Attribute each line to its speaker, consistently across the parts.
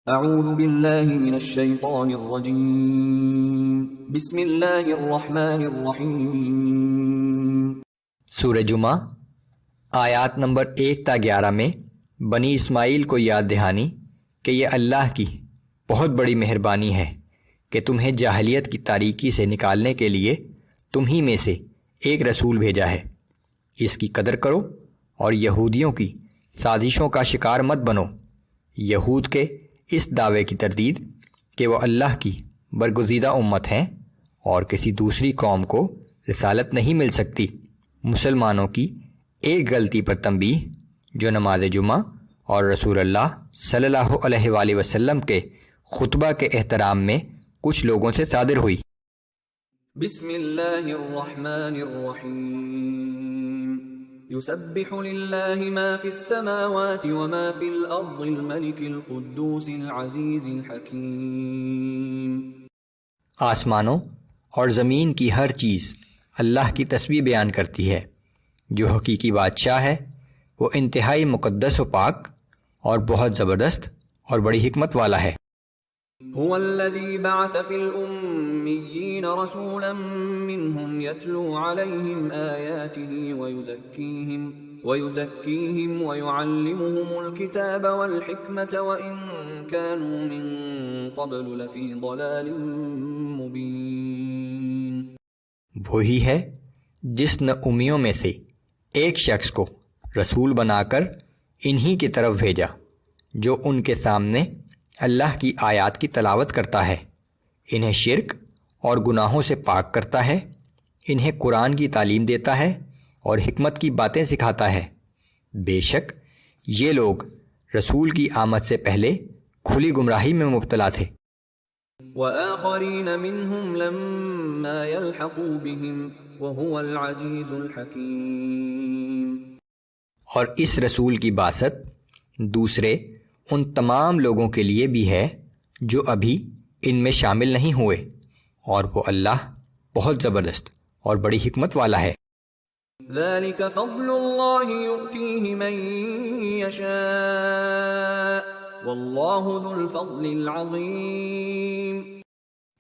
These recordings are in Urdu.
Speaker 1: اعوذ باللہ من الشیطان الرجیم بسم اللہ الرحمن الرحیم۔
Speaker 2: سورہ جمعہ آیات نمبر 1 تا 11 میں بنی اسماعیل کو یاد دہانی کہ یہ اللہ کی بہت بڑی مہربانی ہے کہ تمہیں جاہلیت کی تاریکی سے نکالنے کے لیے تم ہی میں سے ایک رسول بھیجا ہے۔ اس کی قدر کرو اور یہودیوں کی سازشوں کا شکار مت بنو۔ یہود کے اس دعوے کی تردید کہ وہ اللہ کی برگزیدہ امت ہیں اور کسی دوسری قوم کو رسالت نہیں مل سکتی۔ مسلمانوں کی ایک غلطی پر تنبیہ جو نماز جمعہ اور رسول اللہ صلی اللہ علیہ وآلہ وسلم کے خطبہ کے احترام میں کچھ لوگوں سے صادر ہوئی۔
Speaker 1: بسم اللہ الرحمن الرحیم۔ یسبح للہ ما فی السماوات وما فی الارض الملک القدوس العزیز الحکیم۔
Speaker 2: آسمانوں اور زمین کی ہر چیز اللہ کی تسبیح بیان کرتی ہے جو حقیقی بادشاہ ہے۔ وہ انتہائی مقدس و پاک اور بہت زبردست اور بڑی حکمت والا ہے۔
Speaker 1: هو الذي بعث في الأميين رسولا منهم يتلو عليهم آياته ويزكيهم ويعلمهم الكتاب والحكمة وإن كانوا من قبل لفي ضلال مبين۔
Speaker 2: وہی ہے جس نے امیوں میں سے ایک شخص کو رسول بنا کر انہی کی طرف بھیجا جو ان کے سامنے اللہ کی آیات کی تلاوت کرتا ہے، انہیں شرک اور گناہوں سے پاک کرتا ہے، انہیں قرآن کی تعلیم دیتا ہے اور حکمت کی باتیں سکھاتا ہے۔ بے شک یہ لوگ رسول کی آمد سے پہلے کھلی گمراہی میں مبتلا تھے۔
Speaker 1: وآخرین منہم لما يلحقوا بهم وهو العزیز الحکیم۔
Speaker 2: اور اس رسول کی بعثت دوسرے ان تمام لوگوں کے لیے بھی ہے جو ابھی ان میں شامل نہیں ہوئے، اور وہ اللہ بہت زبردست اور بڑی حکمت والا ہے۔
Speaker 1: ذلك فضل اللہ یؤتیہ من یشاء واللہ ذو الفضل العظیم۔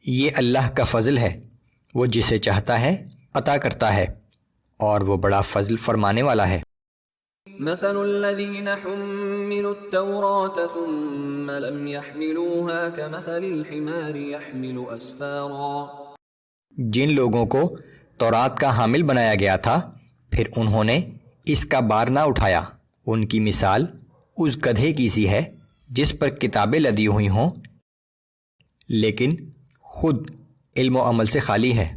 Speaker 2: یہ اللہ کا فضل ہے، وہ جسے چاہتا ہے عطا کرتا ہے، اور وہ بڑا فضل فرمانے والا ہے۔
Speaker 1: مثل الذين حملوا التوراة ثم لم يحملوها كمثل الحمار يحمل أسفارا۔
Speaker 2: جن لوگوں کو تورات کا حامل بنایا گیا تھا پھر انہوں نے اس کا بار نہ اٹھایا، ان کی مثال اس گدھے کی سی ہے جس پر کتابیں لدی ہوئی ہوں لیکن خود علم و عمل سے خالی ہے۔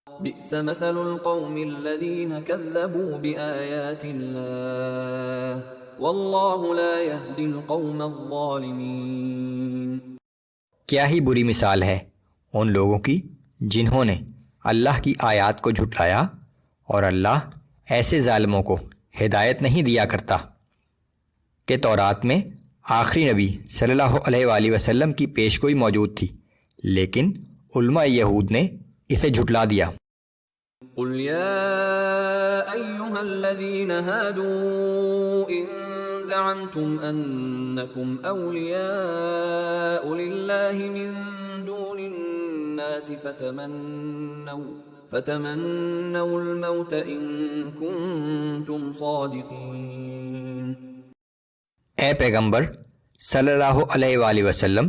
Speaker 1: بئس مثل القوم الذين كذبوا بآيات الله والله لا يهدي القوم الظالمين۔
Speaker 2: کیا ہی بری مثال ہے ان لوگوں کی جنہوں نے اللہ کی آیات کو جھٹلایا، اور اللہ ایسے ظالموں کو ہدایت نہیں دیا کرتا۔ کہ تورات میں آخری نبی صلی اللہ علیہ وآلہ وسلم کی پیشگوئی موجود تھی لیکن علماء یہود نے اسے جھٹلا دیا۔
Speaker 1: قل يا أيها الذين هادوا إن زعمتم أنكم أولياء لله من دون الناس فتمنوا الموت إن كنتم صادقين۔
Speaker 2: اے پیغمبر صلی اللہ علیہ وآلہ وسلم،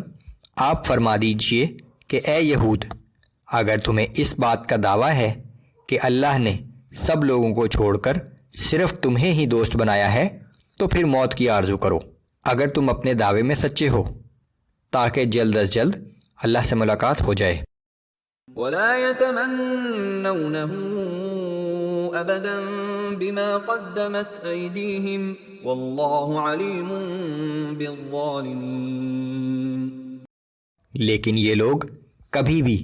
Speaker 2: آپ فرما دیجئے کہ اے یہود، اگر تمہیں اس بات کا دعویٰ ہے کہ اللہ نے سب لوگوں کو چھوڑ کر صرف تمہیں ہی دوست بنایا ہے تو پھر موت کی آرزو کرو اگر تم اپنے دعوے میں سچے ہو، تاکہ جلد از جلد اللہ سے ملاقات ہو جائے۔
Speaker 1: ولا يتمنونه ابدا بما قدمت ايديهم والله عليم بالظالمين۔
Speaker 2: لیکن یہ لوگ کبھی بھی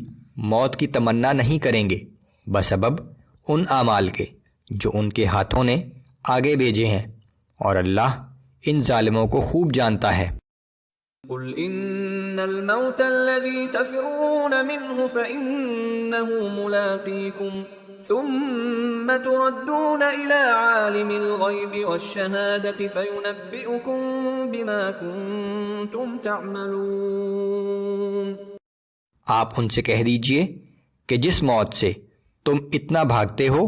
Speaker 2: موت کی تمنا نہیں کریں گے بسبب ان اعمال کے جو ان کے ہاتھوں نے آگے بھیجے ہیں، اور اللہ ان ظالموں کو خوب جانتا ہے۔
Speaker 1: قل ان الموت الذي تفرون منه فانه ملاقيكم ثم تردون إلى عالم الغيب والشهادة فينبئكم بما كنتم تعملون۔
Speaker 2: آپ ان سے کہہ دیجئے کہ جس موت سے تم اتنا بھاگتے ہو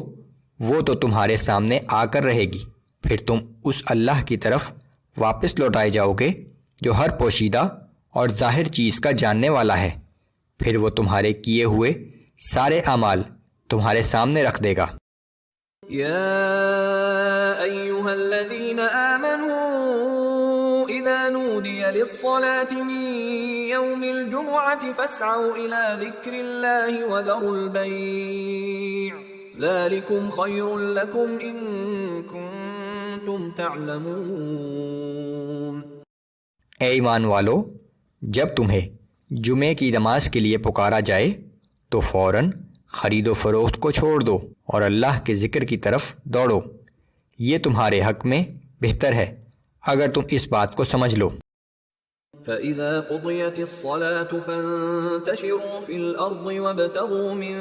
Speaker 2: وہ تو تمہارے سامنے آ کر رہے گی، پھر تم اس اللہ کی طرف واپس لوٹائے جاؤ گے جو ہر پوشیدہ اور ظاہر چیز کا جاننے والا ہے، پھر وہ تمہارے کیے ہوئے سارے اعمال تمہارے سامنے رکھ دے گا۔
Speaker 1: يا أيها الذين آمنوا إذا نودي للصلاة من يوم الجمعة فاسعوا إلى ذكر الله وذروا البيع ذلكم خير لكم إن كنتم تعلمون۔
Speaker 2: اے ایمان والو، جب تمہیں جمعے کی نماز کے لیے پکارا جائے تو فوراً خرید و فروخت کو چھوڑ دو اور اللہ کے ذکر کی طرف دوڑو، یہ تمہارے حق میں بہتر ہے اگر تم اس بات کو سمجھ لو۔
Speaker 1: فَإِذَا قُضِيَتِ الصَّلَاةُ فَانتَشِرُوا فِي الْأَرْضِ وَابْتَغُوا مِن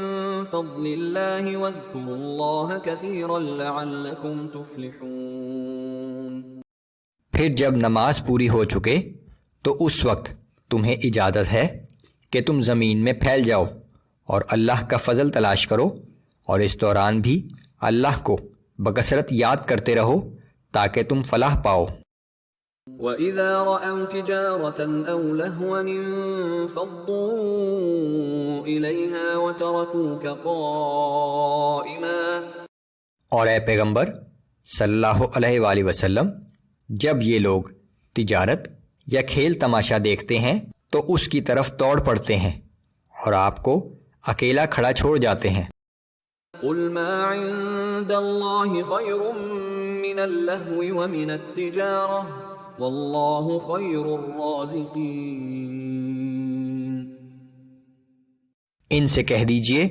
Speaker 1: فَضْلِ اللَّهِ وَاذْكُرُوا اللَّهَ كَثِيرًا لَعَلَّكُمْ تُفْلِحُونَ۔
Speaker 2: پھر جب نماز پوری ہو چکے تو اس وقت تمہیں اجازت ہے کہ تم زمین میں پھیل جاؤ اور اللہ کا فضل تلاش کرو، اور اس دوران بھی اللہ کو بکثرت یاد کرتے رہو تاکہ تم فلاح پاؤ۔
Speaker 1: وَإِذَا رَأَوْا تِجَارَةً أَوْ لَهْوًا انفَضُّوا إِلَيْهَا وَتَرَكُوكَ قَائِمًا۔
Speaker 2: اور اے پیغمبر صلی اللہ علیہ وآلہ وسلم، جب یہ لوگ تجارت یا کھیل تماشا دیکھتے ہیں تو اس کی طرف دوڑ پڑتے ہیں اور آپ کو اکیلا کھڑا چھوڑ جاتے ہیں۔
Speaker 1: قُلْ مَا عِندَ اللَّهِ خَيْرٌ مِّنَ اللَّهْوِ وَمِنَ التِّجَارَةِ وَاللَّهُ خَيْرُ الرَّازِقِينَ۔
Speaker 2: ان سے کہہ دیجئے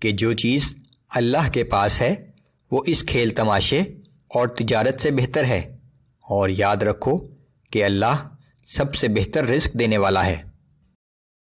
Speaker 2: کہ جو چیز اللہ کے پاس ہے وہ اس کھیل تماشے اور تجارت سے بہتر ہے، اور یاد رکھو کہ اللہ سب سے بہتر رزق دینے والا ہے۔